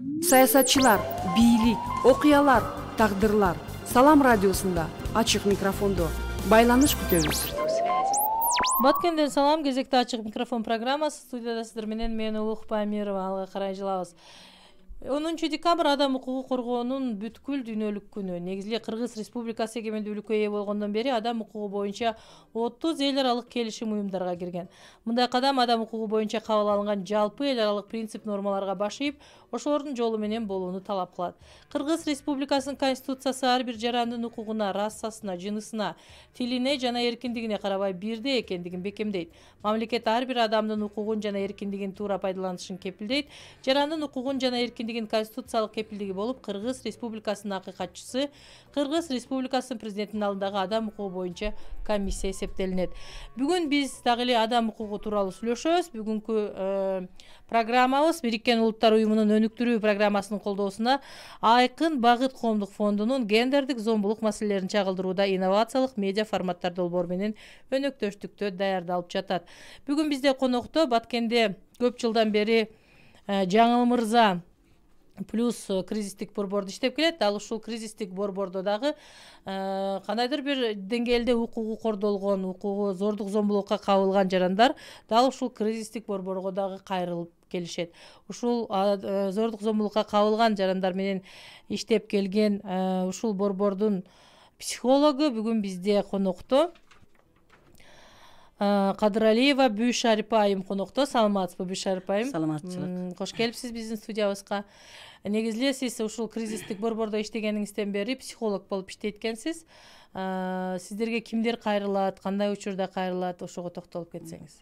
Саясатчылар, бийлик, окуялар, тагдырлар. Салам радиосунда ачык микрофондо байланыш күтөбүз. Баткенден салам, кезекте ачык микрофон программасы. Студияда сиздер менен мен Улук Памирова алга карай жылабыз. 10 декабрь адам укугу коргоонун бүткүл дүйнөлүк күнү. Негизги Кыргыз Республикасы эгемендүүлүккө ээ болгондон бери адам укугу боюнча 30 эл аралык келишим уюмдарга кирген. Мындай кадам адам укугу боюнча кабыл алынган жалпы эл аралык принцип нормаларга баш ийип, ошолордун жолу менен болууну талап кылат. Кыргыз Республикасынын Конституциясы ар бир жарандын укугуна, расасына, жынысына, тилине жана эркиндигине карабай бирдей экендигин бекемдейт. Мамлекет ар бир адамдын укугун жана эркиндигин туура пайдаланышын кепилдейт. Жарандын укугун жана эркиндигин конституциялык кепилдиги болуп, Кыргыз Республикасынын акыйкатчысы Кыргыз Республикасынын президентинин алдындагы адам укугу боюнча комиссия эсептелинет. Бүгүн биз дагы эле адам укугу тууралуу сүйлөшөбүз. Бүгүнкү программабыз Бириккен Улуттар уюмунун өнүктүрүү программасынын колдоосуна Айкын Багыт коомдук фондунун гендердик зомбулук маселелерин чагылдырууда инновациялык медиа форматтар долбоору менен өнөктөштүктө даярдалып жатат. Бүгүн бизде конокто Баткенде көп жылдан бери Жаңыл мырза плюс кризистик борборду иштеп келет. Ал ушул кризистик борбордо дагы кандайдыр бир деңгээлде укугу кордолгон, укугу зордук зомбулукка кабылган жарандар дал ушул кризистик борборго дагы кайрылып келишет. Ушул зордук зомбулукка кабылган жарандар менен иштеп келген ушул борбордун психологу бүгүн бизде конокто. Кадыралиева Бүйшарипа айым конокто. Саламатсызбы, Бүйшарипа айым? Саламатчылык. Кош келипсиз биздин студиябызга. Негизинен сиз ушул кризистик борбордо иштегениңизден бери психолог болуп иштейт экенсиз. Сиздерге кимдер кайрылат, кандай учурда кайрылат, ошого токтолуп кетсеңиз.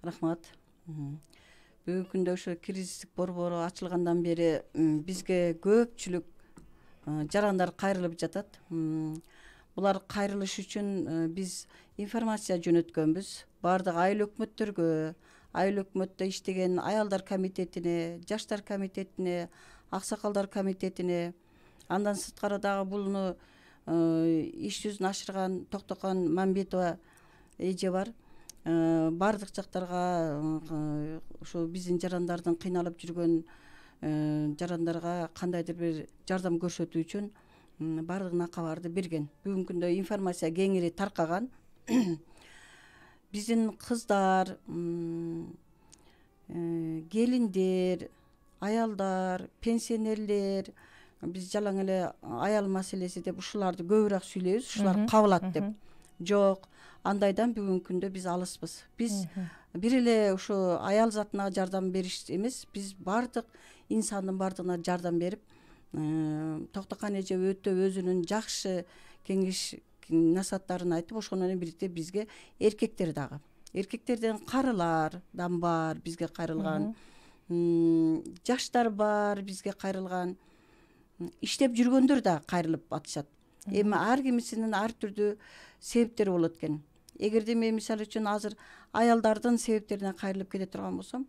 Рахмат. Бүгүнкү күндө ошо кризистик борбору ачылгандан бери бизге көпчүлүк жарандар кайрылып жатат. Булар кайрылыш үчүн биз информация жөнөткөнбүз. Бардык айыл өкмөттөргө, айыл өкмөттө иштеген аялдар комитетине, жаштар комитетине, аксакалдар комитетине, андан сырткары дагы булну иш жүзүн ашырган Токтокан Мамбетова эже бар. Бардык жактарга ошо биздин жарандардын кыйналып жүргөн жарандарга кандайдыр бир жардам көрсөтүү үчүн бардыгына кабарды берген. Бүгүнкү күндө информация кеңири таркаган. Биздин кыздар, келиндер, аялдар, пенсионерлер, биз жалаң эле аял маселеси деп ушуларды көбүрөөк сүйлөйбүз, ушулар кабылат деп. Жок, андайдан бүгүнкү күндө биз алыспыз. Биз бир эле ушу аял затына жардам бериш эмес, биз бардык инсандын бардыгына жардам берип, Токтокан эже өтө өзүнүн жакшы кеңеш насааттарын айтып, ошону менен бирикте бизге эркектер дагы. Эркектерден карылар бар бизге кайрылган. Жаштар бар бизге кайрылган. Иштеп жүргөндөр да кайрылып атышат. Эми ар кимисинин ар түрдүү себептери болот экен. Эгерде мен мисалы үчүн азыр аялдардын себептерине кайрылып кете турган болсом,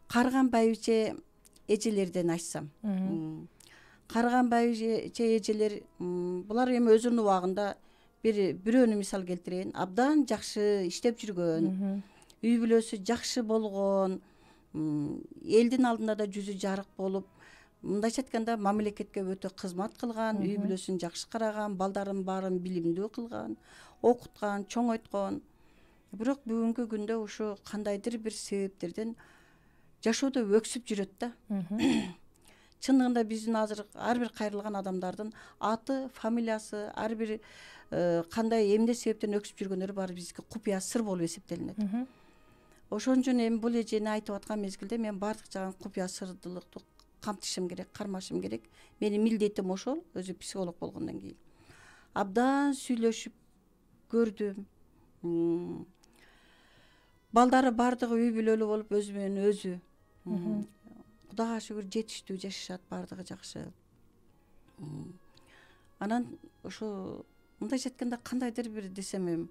карыган байбиче эжелерден айтсам. Карыган байбиче эжелер булар эми өзүнүн убагында бирөөнү мисал келтирейин. Абдан жакшы иштеп жүргөн, үй бүлөсү жакшы болгон, элдин алдында да жүзү жарык болуп, мындайча айтканда мамлекетке өтө кызмат кылган, үй бүлөсүн жакшы караган, балдарын баарын билимдүү кылган, окуткан, чоңойткон. Бирок бүгүнкү күндө ушу кандайдыр бир себептерден жашоодо өксүп жүрөт да. Чындыгында биздин азыр ар бир кайрылган адамдардын аты, фамилиясы, ар бир кандай эмне себептен өксүп жүргөндөрү баары бизге купуя сыр болуп эсептелинет. Ошон үчүн эми бул эжени айтып аткан мезгилде мен бардык жагын купуя сырдуулукту камтышым керек, кармашым керек. Менин милдетим ошол, өзү психолог болгондон кийин. Абдан сүйлөшүп көрдүм. Балдары бардыгы үй бүлөлүү болуп, өзү менен өзү. Кудайга шүгүр жетиштүү жашашат, бардыгы жакшы. Анан ошо мындайча айтканда кандайдыр бир десем,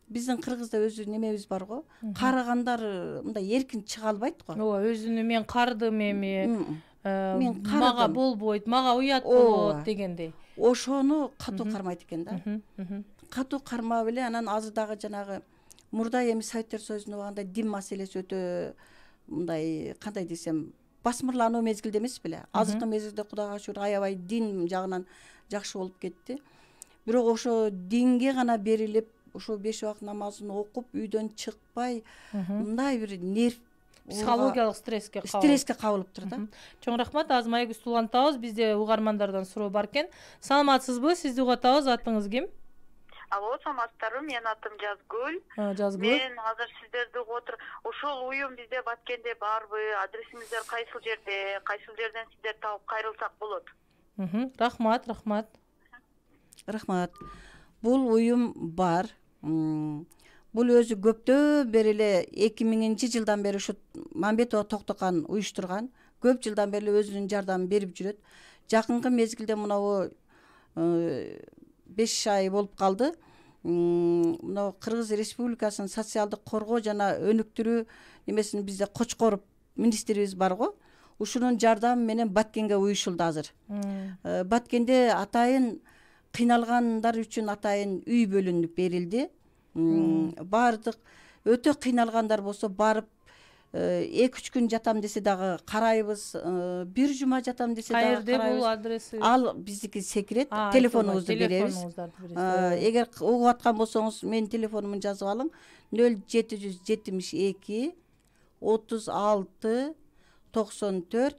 биздин Кыргызда өзү немебиз бар го. Карыгандар мындай эркин чыга албайт го. Ооба, өзүнү мен кардым эми, мага болбойт, мага уят болот дегендей. Ошону катуу кармайт экен да. Катуу кармап эле анан азыр дагы жанагы мурда эми Советтер Союзунун убагында дин маселеси өтө мындай кандай десем басмырлануу мезгилде эмес беле. Азыркы мезгилде Кудайга шүгүр аябай дин жагынан жакшы болуп кетти. Бирок ошо динге гана берилип, ошо 5 убакыт намазын окуп, үйдөн чыкпай, мындай бир нерв психологиялык стресске кабылыптыр да. Чоң рахмат. Азыр маегибизди улантабыз. Бизде угармандардан суроо бар экен. Саламатсызбы? Сизди угатабыз. Атыңыз ким? Алло, саламатсыздарбы? Менин атым Жазгүл. Жазгүл. Мен азыр сиздерди угуп ошол уюм бизде Баткенде барбы? Адресиңиздер кайсыл жерде? Кайсыл жерден сиздерди таап кайрылсак болот? Рахмат. Рахмат. Бул уюм бар. Бул өзү көптөн бери эле 2000-жылдан бери ушу Мамбетова Токтокан уюштурган. Көп жылдан бери өзүнүн жардамын берип жүрөт. Жакынкы мезгилде мынабу 5 ай болуп калды. Мына Кыргыз Республикасынын социалдык коргоо жана өнүктүрүү немесин бизде Кочкоров министрибиз бар го. Ушунун жардамы менен Баткенге уюшулду азыр. Баткенде атайын кыйналгандар үчүн атайын үй бөлүнүп берилди. Бардык өтө кыйналгандар болсо барып 2-3 күн жатам десе дагы карайбыз. 1 жума жатам десе дагы карайбыз. Кайерде бул адреси? Ал биздики секрет. Телефонуңузду беребиз. Эгер угуп аткан болсоңуз, менин телефонумду жазып алың. 0772 36 94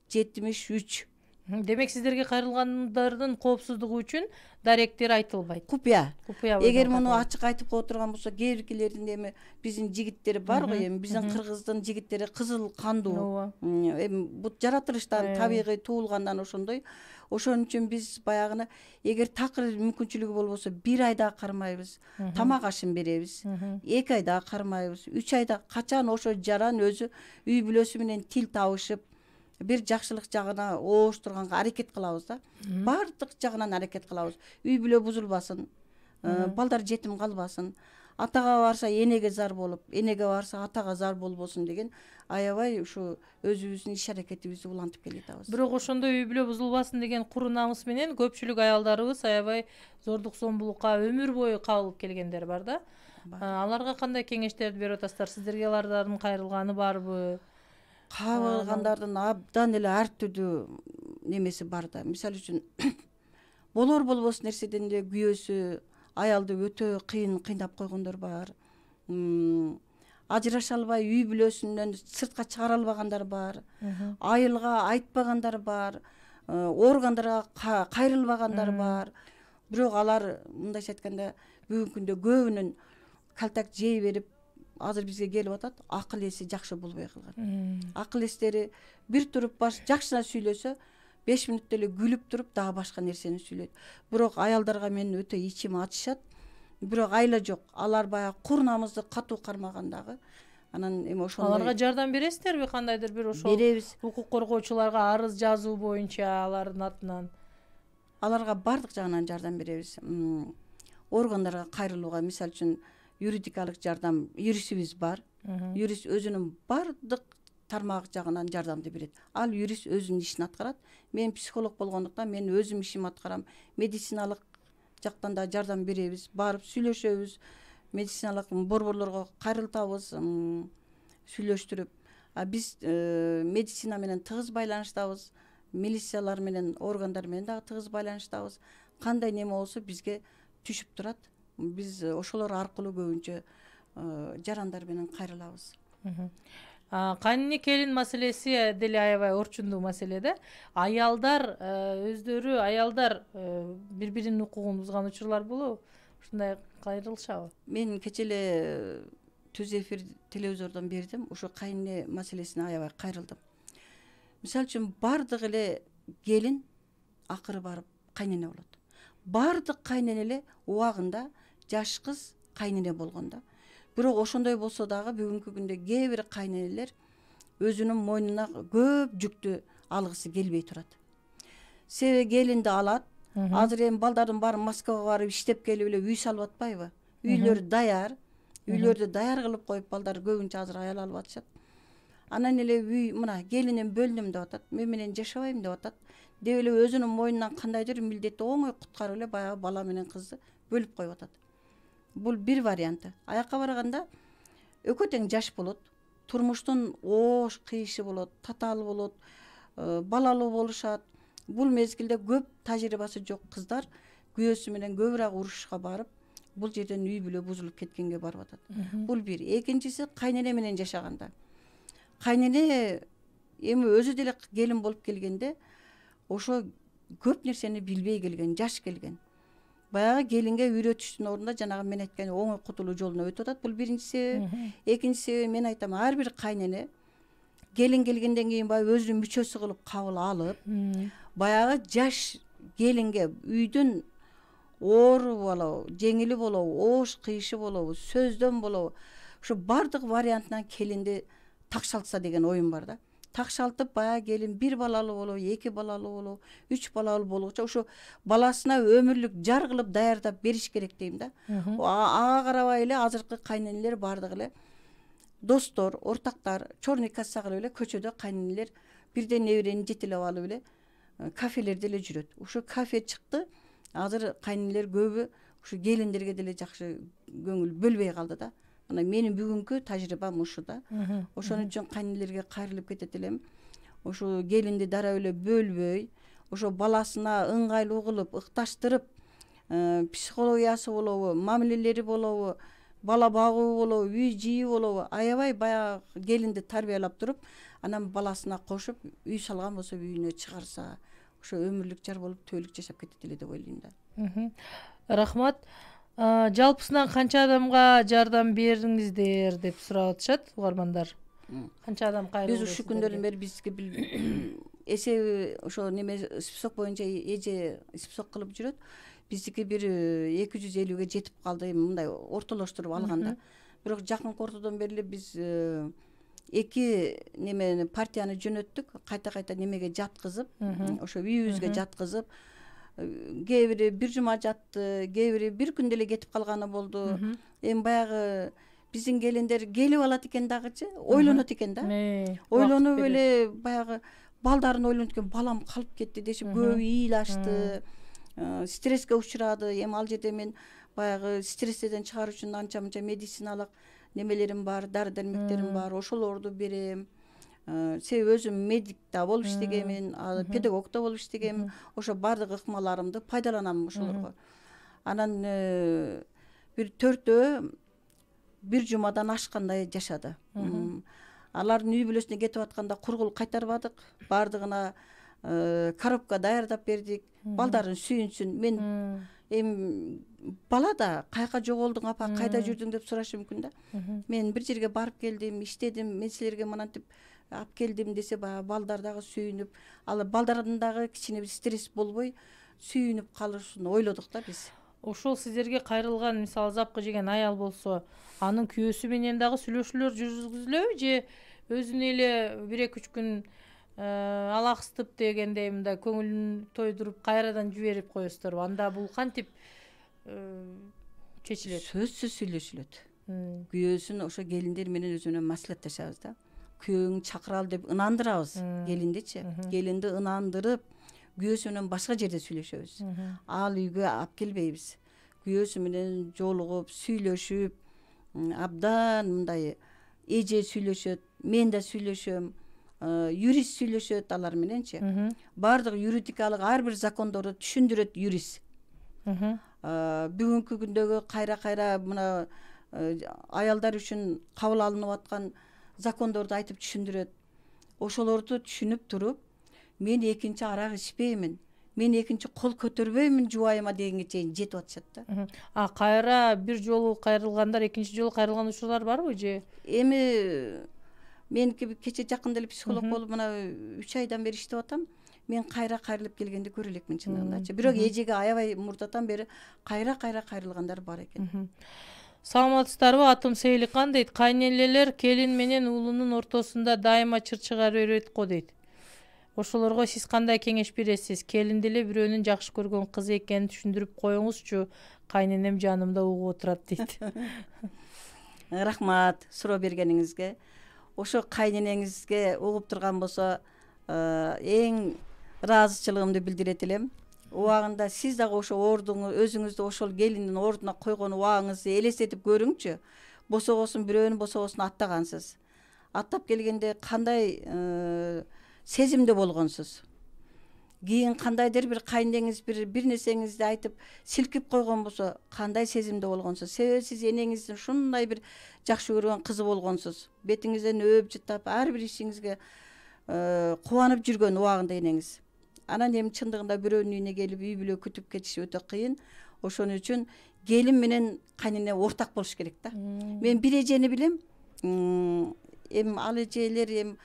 73. Демек сиздерге кайрылгандардын коопсуздугу үчүн даректер айтылбайт. Купуя. Эгер муну ачык айтып кое турган болсо, кээбиркилердин эми биздин жигиттери бар го, эми биздин Кыргыздын жигиттери кызыл кандуу. Эми бут жаратылыштан табигый туулгандан ошондой. Ошон үчүн биз баягына эгер такыр мүмкүнчүлүгү болбосо 1 айда кармайбыз. Тамак ашын беребиз. 2 айда кармайбыз. 3 айда качан ошо жаран өзү үй бүлөсү менен тил табышып бир жакшылык жагына ооштурганга аракет кылабыз да. Бардык жагынан аракет кылабыз. Үй бүлө бузулбасын, балдар жетим калбасын, атага барса энеге зар болуп, энеге барса атага зар болбосун деген аябай ушу өзүбүздүн иш аракетибизди улантып келатабыз. Бирок ошондой үй бүлө бузулбасын деген куру намыс менен көпчүлүк аялдарыбыз аябай зордук зомбулукка өмүр бою кабылып келгендер бар да. Аларга кандай кеңештерди берип атасыздар? Сиздерге алардын кайрылганы барбы? Кабылгандардын абдан эле ар түрдүү немеси бар да. Мисалы үчүн болор болбос нерседен эле күйөөсү аялды өтө кыйын кыйнап койгондор бар. Ажыраша албай үй бүлөсүнөн сыртка чыгара албагандар бар. Айылга айтпагандар бар. Органдарга кайрылбагандар бар. Бирок алар мындайча айтканда бүгүнкү күндө көбүнүн калтак жей берип азыр бизге келип атат, акыл эси жакшы болбой калган. Акыл эстери бир туруп жакшына сүйлөсө 5 мүнөттө эле күлүп туруп дагы башка нерсени сүйлөйт. Бирок аялдарга мен өтө ичим ачышат. Бирок айла жок. Алар баягы кур намызды катуу кармагандагы. Анан эми ошондой. Аларга жардам бересиздерби? Кандайдыр бир ошол укук коргоочуларга арыз жазуу боюнча алардын атынан? Аларга бардык жагынан жардам беребиз. Органдарга кайрылууга, мисалы үчүн юридикалык жардам юристибиз бар. Юрист өзүнүн бардык тармак жагынан жардамды берет. Ал юрист өзүнүн ишин аткарат. Мен психолог болгондуктан мен өзүм ишим аткарам. Медициналык жактан да жардам беребиз. Барып сүйлөшөбүз. Медициналык борборлорго кайрылтабыз, сүйлөштүрүп. Биз медицина менен тыгыз байланыштабыз. Милициялар менен, органдар менен дагы тыгыз байланыштабыз. Кандай неме болсо бизге түшүп турат. Биз ошолор аркылуу көбүнчө жарандар менен кайрылабыз. Кайнына келин маселеси деле аябай орчундуу маселе да. Аялдар өздөрү бири-биринин укугун бузган учурлар болобу? Ушундай кайрылышабы? Мен кече эле түз эфир телевизордон бердим. Ошо кайнына маселесине аябай кайрылдым. Мисалы үчүн бардык эле келин акыры барып кайнына болот. Бардык кайнына эле убагында жаш кыз кайнына болгондо. Бирок ошондой болсо дагы бүгүнкү күндө кээ бир кайненелер өзүнүн мойнуна көп жүктү алгысы келбей турат. Себеби келинди алат. Азыр эми балдардын баары Москвага барып иштеп келип эле үй салып атпайбы? Үйлөр даяр. Үйлөрдү даяр кылып коюп балдар көбүнчө азыр аял алып атышат. Анан эле үй мына келиним бөлдүм деп атат. Мен менен жашабайм деп атат. Деп эле өзүнүн мойнунан кандайдыр милдетти оңой куткарып эле баягы бала менен кызды бөлүп коюп атат. Бул бир варианты. Аякка барганда экөө тең жаш болот, турмуштун оош кыйышы болот, татаал болот, балалуу болушат. Бул мезгилде көп тажрыйбасы жок кыздар күйөөсү менен көбүрөөк урушушка барып, бул жерден үй бүлө бузулуп кеткенге барып атат. Бул бир. Экинчиси кайнене менен жашаганда. Кайнене эми өзү деле келин болуп келгенде ошо көп нерсени билбей келген, жаш келген. Баягы келинге үйрөтүштүн ордуна жанагы мен айткан оңой кутулуу жолуна өтүп атат. Бул биринчи себеби. Экинчи себеби мен айтам, ар бир кайнене келин келгенден кийин баягы өзүнүн мүчөсү кылып кабыл алып, баягы жаш келинге үйдүн оору болобу, жеңили болобу, оош кыйышы болобу, сөздөн болобу, ошо бардык вариантынан келинди такшалтса деген оюм бар да. Такшалтып баягы келин бир балалуу болобу, эки балалуу болобу, үч балалуу болгуча ошо баласына өмүрлүк жар кылып даярдап бериш керек дейм да. Ага карабай эле азыркы кайненелер бардыгы эле достор, ортактар, черный касса кылып эле көчөдө кайненелер бирден неберени жетелеп алып эле кафелерде эле жүрөт. Ошо кафе чыкты. Азыр кайненелер көбү ушу келиндерге деле жакшы көңүл бөлбөй калды да. Мына менин бүгүнкү тажрыйбам ушу да. Ошон үчүн кайненелерге кайрылып кетет элем. Ошо келинди дароо эле бөлбөй, ошо баласына ыңгайлуу кылып, ыкташтырып, психологиясы болобу, мамилелери болобу, бала багуу болобу, үй жии болобу, аябай баягы келинди тарбиялап туруп, анан баласына кошуп, үй салган болсо үйүнө чыгарса, ошо өмүрлүк жар болуп төөлүк жашап кетет эле деп ойлойм да. Рахмат. Жалпысынан канча адамга жардам бердиңиздер деп сурап атышат угармандар. Канча адам кайрылды? Биз ушул күндөрдөн бери бизге эсеби ошо неме список боюнча эже список кылып жүрөт. Биздики бир 250ге жетип калды, мындай ортолоштуруп алганда. Бирок жакынкы ортодон бери эле биз эки немени партияны жөнөттүк, кайта немеге жаткызып, ошо үйүбүзгө жаткызып, кээ бири бир жума жатты, кээ бири бир күн деле кетип калганы болду. Эми баягы биздин келиндер келип алат экен дагычы, ойлонот экен да. Ойлонуп эле баягы балдарын ойлонот экен, балам калып кетти дешип көбү иил ачты, стресске учурады. Эми ал жерде мен баягы стресстерден чыгаруу үчүн анча-мынча медициналык немелерим бар, дары дармектерим бар, ошолорду берем. Себеби өзүм медик да болуп иштегемин, педагог да болуп иштегемин. Ошо бардык ыкмаларымды пайдаланам ошолорго. Анан бир төртөө бир жумадан ашкандай жашады. Алардын үй бүлөсүнө кетип атканда кургул кайтарбадык, бардыгына коробка даярдап бердик, балдарын сүйүнсүн. Мен эми бала да кайка жоголдуң апа, кайда жүрдүң деп сурашы мүмкүн да. Мен бир жерге барып келдим, иштедим, мен силерге мынантип алып келдим десе, баягы балдар дагы сүйүнүп, ал балдардын дагы кичине бир стресс болбой сүйүнүп калышын ойлодук да биз. Ошол сиздерге кайрылган, мисалы запкы жеген аял болсо, анын күйөөсү менен дагы сүйлөшүүлөр жүргүзүлөбү же өзүнө эле 1-2 күн алаксытып дегендей мындай көңүлүн тойдуруп кайрадан жиберип коесуздарбы? Анда бул кантип чечилет? Сөзсүз сүйлөшүлөт. Күйөөсүн ошо келиндер менен өзүнө маслихатташабыз да. Күйөөңү чакыралы деп ынандырабыз келиндичи. Келинди ынандырып, күйөөсү менен башка жерде сүйлөшөбүз. Ал үйгө алып келбейбиз. Күйөөсү менен жолугуп, сүйлөшүп, абдан мындай эже сүйлөшөт, мен да сүйлөшөм, юрист сүйлөшөт алар мененчи. Бардык юридикалык ар бир закондорду түшүндүрөт юрист. Бүгүнкү күндөгү кайра мына аялдар үчүн кабыл алынып аткан закондорду айтып түшүндүрөт. Ошолорду түшүнүп туруп, мен экинчи арак ичпеймин, мен экинчи кол көтөрбөймүн жубайыма дегенге чейин жетип атышат да. Кайра бир жолу кайрылгандар, экинчи жолу кайрылган учурлар барбы же? Эми меники кече жакында эле психолог болуп мына 3 айдан бери иштеп атам. Мен кайрылып келгенди көрө элекмин чындыгындачы. Бирок эжеге аябай мурдатан бери кайрылгандар бар экен. Саламатсыздарбы? Атым Сейликан дейт. Кайненелер келин менен уулунун ортосунда дайыма чыр-чыгар өрөт го дейт. Ошолорго сиз кандай кеңеш бересиз? Келин деле бирөөнүн жакшы көргөн кызы экенин түшүндүрүп коюңузчу. Кайненем жанымда угуп отурат дейт. Рахмат суроо бергениңизге. Ошо кайненеңизге угуп турган болсо, эң ыраазычылыгымды билдирет элем. Убагында сиз дагы ошо ордуңу, өзүңүздү ошол келиндин ордуна койгон убагыңызды элестетип көрүңчү. Босогосун бирөөнү босогосун аттагансыз. аттап келгенде кандай сезимде болгонсуз, кийин кандайдыр бир кайнеңиз бир нерсеңизди айтып силкип койгон болсо кандай сезимде болгонсуз, себеби сиз энеңиздин ушундай бир жакшы көргөн кызы болгонсуз, бетиңизден өөп жытап ар бир ишиңизге кубанып жүргөн убагында энеңиз. Анан эми чындыгында бирөөнүн үйүнө келип үй бүлө күтүп кетиш өтө кыйын. Ошон үчүн келин менен кайнене ортак болуш керек да. Мен бир эжени билем, эми ал эжелер эми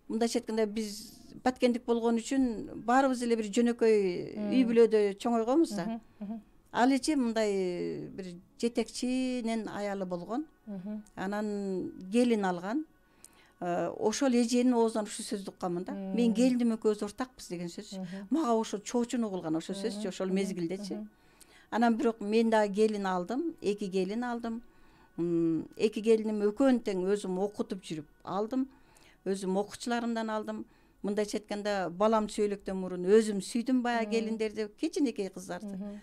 мындайча айтканда биз баткендик болгон үчүн баарыбыз эле бир жөнөкөй үй бүлөдө чоңойгонбуз да. Ал эже мындай бир жетекчинин аялы болгон. Анан келин алган. Ошол эженин оозунан ушул сөздү укканмын да. Мен келиним экөөбүз ортакпыз деген сөз. Мага ошо чоочуну кылган ошол сөзчү, ошол мезгилдечи. Анан бирок мен дагы келин алдым, 2 келин алдым. 2 келиним экөөнү тең өзүм окутуп жүрүп алдым. Өзүм окуучуларымдан алдым. Мындайча айтканда балам сөйлөктөн мурун өзүм сүйдүм баягы келиндерди, кичинекей кыздарды.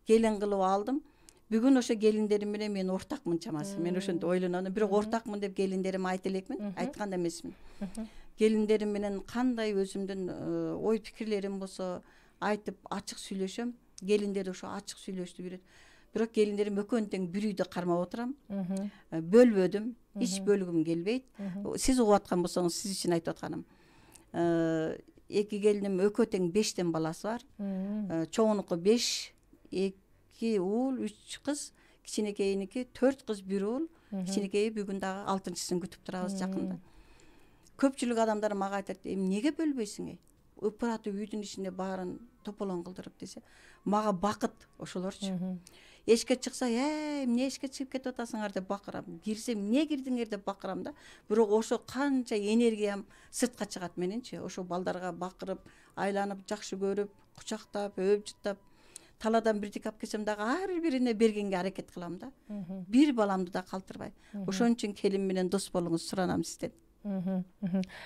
Келин кылып алдым. Бүгүн ошо келиндерим менен мен ортакмын чамасы. Мен ошентип ойлоном. Бирок ортакмын деп келиндериме айта элекмин, айткан да эмесмин. Келиндерим менен кандай өзүмдүн ой пикирлерим болсо айтып ачык сүйлөшөм. Келиндер ошо ачык сүйлөштү үйрөт. Бирок келиндерим экөөнү тең бир үйдө кармап отурам. Бөлбөдүм, эч бөлгүм келбейт. Сиз угуп аткан болсоңуз сиз үчүн айтып атканым. 2 келиним экөө тең 5тен баласы бар. Чоңунуку 5, 2 уул, 3 кыз, кичинекейиники 4 кыз, 1 уул. Кичинекейи бүгүн дагы 6-чысын күтүп турабыз жакында. Көпчүлүк адамдар мага айтат, эми неге бөлбөйсүң? Ыпыратып үйдүн ичинде баарын тополоң кылдырып десе, мага бакыт ошолорчу. Эшикке чыкса, эмне эшикке чыгып кетип атасыңар деп бакырам. Кирсем, эмне кирдиңер деп бакырам да. Бирок ошо канча энергиям сыртка чыгат мененчи. Ошо балдарга бакырып, айланып, жакшы көрүп, кучактап, өөп жыттап, таладан бирдик алып келсем дагы ар бирине бергенге аракет кылам да. Бир баламды да калтырбай. Ошон үчүн келин менен дос болуңуз суранам сизден.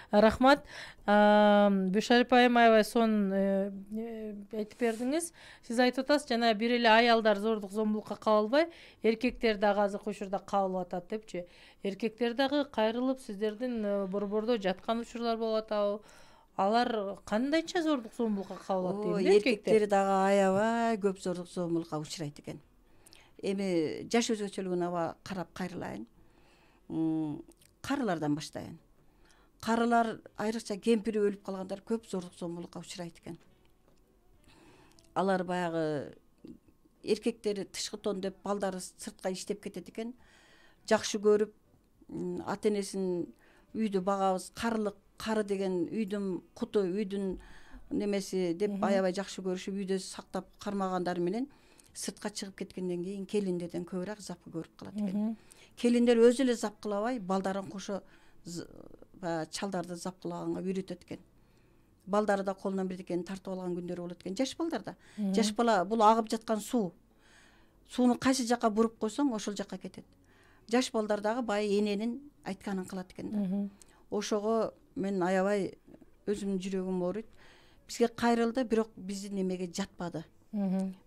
Рахмат. Бюшарипа айым аябай сонун айтып бердиңиз. Сиз айтып атасыз, жана бир эле аялдар зордук зомбулукка кабылбай, эркектер дагы азыркы учурда кабылып атат депчи. Эркектер дагы кайрылып сиздердин борбордо жаткан учурлар болуп атабы? Алар кандайча зордук зомбулукка кабылат дейм? Эркектер дагы аябай көп зордук зомбулукка учурайт экен. Эми жаш өзгөчөлүгүнө карап кайрылайын. Карылардан баштайын. Карылар, айрыкча кемпири өлүп калгандар көп зордук зомбулукка учурайт экен. Алар баягы эркектери тышкы тон деп балдары сыртка иштеп кетет экен. Жакшы көрүп, ата-энесин үйдү багабыз, кары деген үйдүн куту, үйдүн немеси деп аябай жакшы көрүшүп, үйдө сактап кармагандар менен сыртка чыгып кеткенден кийин келиндерден көбүрөөк запкы көрүп калат экен. Келиндер өзү эле запкылабай, балдарын кошо чалдарды запкылаганга үйрөтөт экен. Балдары да колунан бирдекени тартып алган күндөрү болот экен. Жаш балдарда. Жаш бала бул агып жаткан суу. Сууну кайсы жакка буруп койсоң, ошол жакка кетет. Жаш балдар дагы бай эненин айтканын кылат экен да. Ошого мен аябай өзүмдүн жүрөгүм ооруйт. Бизге кайрылды, бирок биздин эмеге жатпады.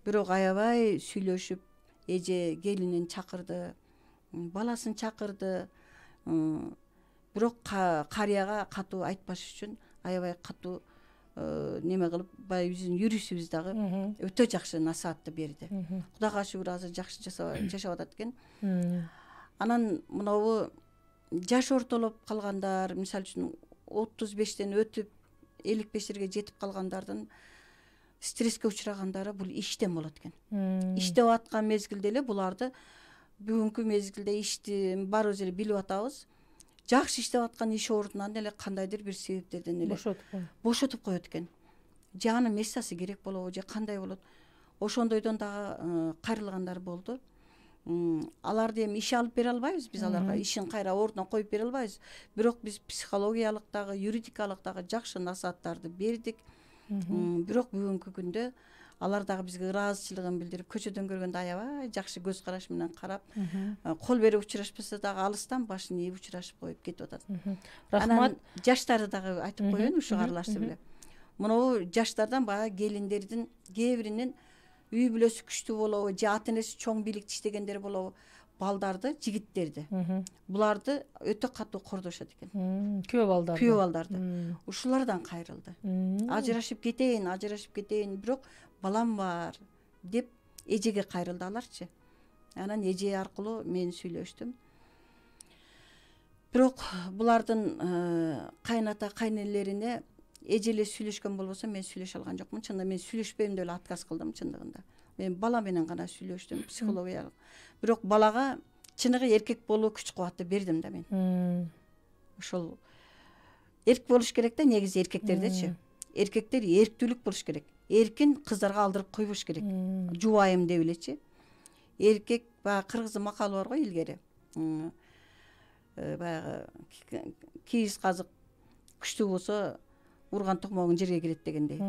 Бирок аябай сүйлөшүп, эже келинин чакырды, баласын чакырды. Бирок карыяга катуу айтпаш үчүн аябай катуу неме кылып, бай биздин юристибиз дагы өтө жакшы насаатты берди. Кудайга шүгүр азыр жакшы жашап атат экен. Анан мынабу жаш ортолоп калгандар, мисалы үчүн 35тен өтүп 55-терге жетип калгандардын стресске учурагандары бул иштен болот экен. Иштеп аткан мезгилде эле буларды бүгүнкү мезгилде ишти баарыбыз эле билип атабыз. Жакшы иштеп аткан иш ордунан эле кандайдыр бир себептерден эле бошотуп коет экен. Же анын мессасы керек болобу, же кандай болот? Ошондойдон дагы кайрылгандар болду. Аларды эми иш алып бере албайбыз, биз аларга ишин кайра ордуна коюп бере албайбыз. Бирок биз психологиялык дагы, юридикалык дагы жакшы насааттарды бердик. Бирок бүгүнкү күндө алар дагы бизге ыраазычылыгын билдирип, көчөдөн көргөндө аябай жакшы көз караш менен карап, кол берип учурашпаса дагы алыстан башын ийип учурашып коюп кетип атат. Рахмат. Жаштарды дагы айтып коеюн, ушуга аралашып эле. Мынабу жаштардан баягы келиндердин кээ биринин үй бүлөсү күчтүү болобу, же ата-энеси чоң бийликте иштегендер болобу, балдарды, жигиттерди. Буларды өтө катуу кордошот экен. Күйөө балдарды. Күйөө балдарды. Ушулардан кайрылды. Ажырашып кетейин, бирок балам бар деп эжеге кайрылды аларчы. Анан эже аркылуу мен сүйлөштүм. Бирок булардын кайната кайнелерине эже эле сүйлөшкөн болбосо мен сүйлөшө алган жокмун. Чынында мен сүйлөшпөйм деп отказ кылдым чындыгында. Мен бала менен гана сүйлөштүм, психологиялык. Бирок балага чыныгы эркек болуу күч кубатты бердим да мен. Ошол эрк болуш керек да, негизи эркектердечи. Эркектер эрктүүлүк болуш керек. Эркин кыздарга алдырып койбош керек. Жубайым деп элечи. Эркек баягы кыргыз макалы бар го илгери. Баягы кийиз казык күчтүү болсо урган токмогуң жерге кирет дегендей.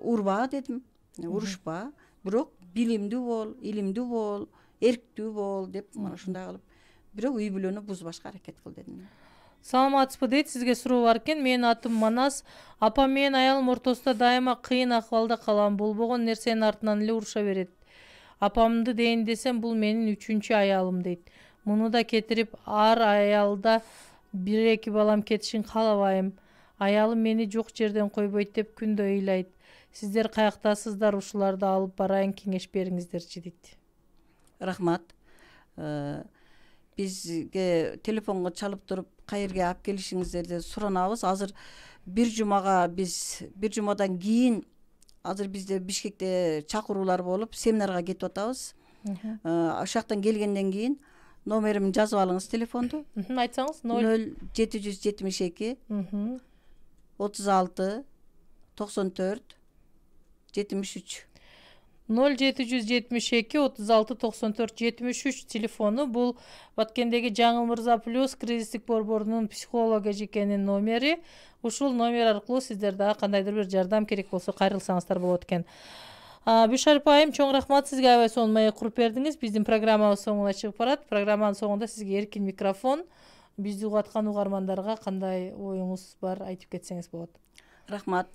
Урба дедим, урушпа, бирок билимдүү бол, илимдүү бол, эрктүү бол деп мына ушундай кылып, бирок үй бүлөнү бузбашка аракет кыл дедим. Саламатсызбы дейт, сизге суроо бар экен. Менин атым Манас. Апам менен аялым ортосунда дайыма кыйын акыбалда калам. Болбогон нерсенин артынан эле уруша берет. Апамды дейин десем, бул менин 3-чү аялым дейт. Муну да кетирип, ар аялда 1-2 балам кетишин каалабайм. Аялым мени жок жерден койбойт деп күндө ыйлайт. Сиздер каяктасыздар, ушуларды алып барайын, кеңеш бериңиздерчи дейт. Рахмат. Бизге телефонго чалып туруп кайерге алып келишиңиздерди суранабыз. Азыр бир жумадан кийин азыр бизде Бишкекте чакыруулар болуп, семинарга кетип атабыз. Ошоктон келгенден кийин номеримди жазып алыңыз телефонду. Айтсаңыз 0772 36 94 73. 0772 36 94 73 телефону. Бул Баткендеги Жаңыл Мырза плюс кризистик борборунун психологу эжекенин номери. Ушул номер аркылуу сиздер дагы кандайдыр бир жардам керек болсо кайрылсаңыздар болот экен. Бишар айым, чоң рахмат сизге аябай сонун маек куруп бердиңиз. Биздин программабыз соңуна чыгып барат. Программанын соңунда сизге эркин микрофон. Бизди угуп аткан угармандарга кандай оюңуз бар айтып кетсеңиз болот. Рахмат.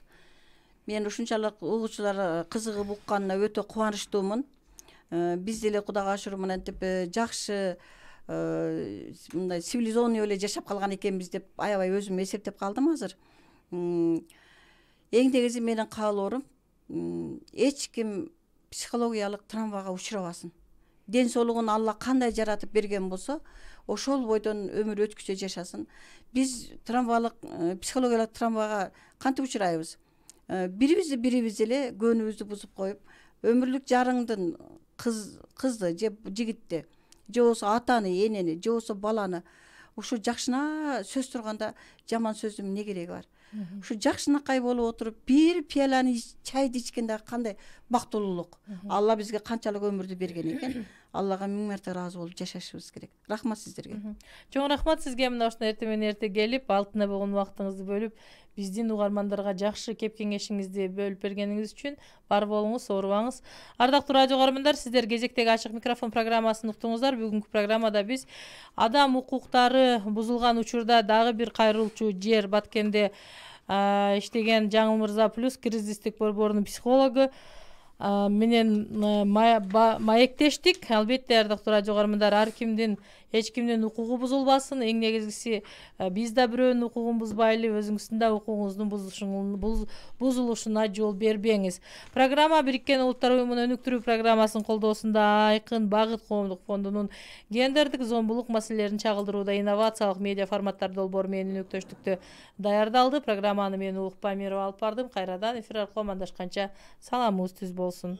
Мен ушунчалык угуучулар кызыгып укканына өтө кубанычтуумун. Биз деле Кудайга шүгүр мынантип жакшы мындай цивилизованный эле жашап калган экенбиз деп аябай өзүм эсептеп калдым азыр. Эң негизи менин каалоорум эч ким психологиялык травмага учурабасын. Ден соолугун Алла кандай жаратып берген болсо, ошол бойдон өмүр өткүчө жашасын. Биз психологиялык травмага кантип учурайбыз? Бирибиз эле көөнүбүздү бузуп коюп, өмүрлүк жарыңдын кызды же жигитти, же болбосо атаны, энени, же болбосо баланы ушу жакшына сөз турганда жаман сөздүн эмне кереги бар? Ушу жакшынакай болуп отуруп, бир пияланы чайды ичкенде кандай бактылуулук. Алла бизге канчалык өмүрдү берген экен. Аллага миң марта ыраазы болуп жашашыбыз керек. Рахмат сиздерге. Чоң рахмат сизге мына ушундай эртең менен эрте келип, алтына болгон убактыңызды бөлүп, биздин угармандарга жакшы кеп кеңешиңизди бөлүп бергениңиз үчүн бар болуңуз, оорубаңыз. Ардактуу радио угармандар, сиздер кезектеги ачык микрофон программасын уктуңуздар. Бүгүнкү программада биз адам укуктары бузулган учурда дагы бир кайрылчу жер Баткенде иштеген Жаңыл Мырза плюс кризистик борборунун психологу менен маектештик. Албетте, ардактуу радио угармандар, ар кимдин эч кимдин укугу бузулбасын. Эң негизгиси биз да бирөөнүн укугун бузбайлы, өзүңүздүн да укугуңуздун бузулушуна жол бербеңиз. Программа Бириккен Улуттар Уюмунун өнүктүрүү программасынын колдоосунда Айкын Багыт коомдук фондунун гендердик зомбулук маселелерин чагылдырууда инновациялык медиа форматтар долбоору менен өнөктөштүктө даярдалды. Программаны мен Улук Памирова алып бардым. Кайрадан эфир аркылуу амандашканча саламыбыз түз болсун.